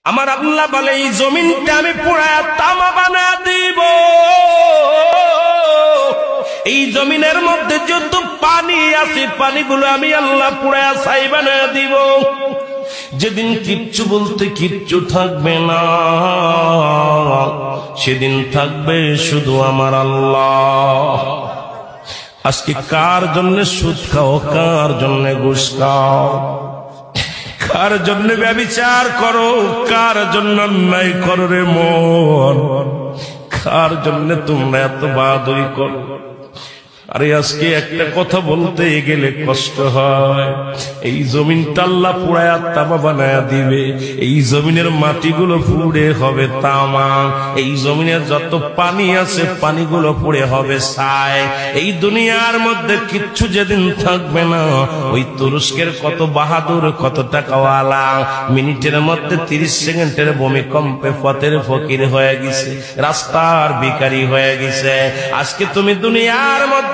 আমার আল্লাহ বলে এই জমিনটা আমি পুরায়া তামা বানা দিব। এই জমিনের মধ্যে যত পানি আছে পানিগুলো আমি আল্লাহ পুরায়া ছাই বানা দিব। যেদিন কিচ্ছু বলতে কিচ্ছু থাকবে না, সেদিন থাকবে শুধু আমার আল্লাহ। আজকে কার জন্য সুদ খাও, কার জন্য ঘুষ খাও, কার জন্য ব্যভিচার করো, কার জন্য অন্যায় করো রে মন, কার জন্য তোমরা এত বাহাদুরি করো। আরে আজকে একটা কথা বলতে গেলে কষ্ট হয়। এই জমিনটা আল্লাহ পুরায়া তামা বানায়া দিবে। এই জমিনের মাটিগুলো পুড়ে হবে তামা। এই জমিনের যত পানি আছে পানিগুলো পুড়ে হবে ছাই। এই দুনিয়ার মধ্যে কিচ্ছু যেদিন থাকবে না, ওই তুরস্কের কত বাহাদুর, কত টাকাওয়ালা মিনিটের মধ্যে 30 সেকেন্ডের ভূমিকম্পে পথের ফকির হয়ে গেছে, রাস্তার ভিখারি হয়ে গেছে। আজকে তুমি দুনিয়ার মধ্যে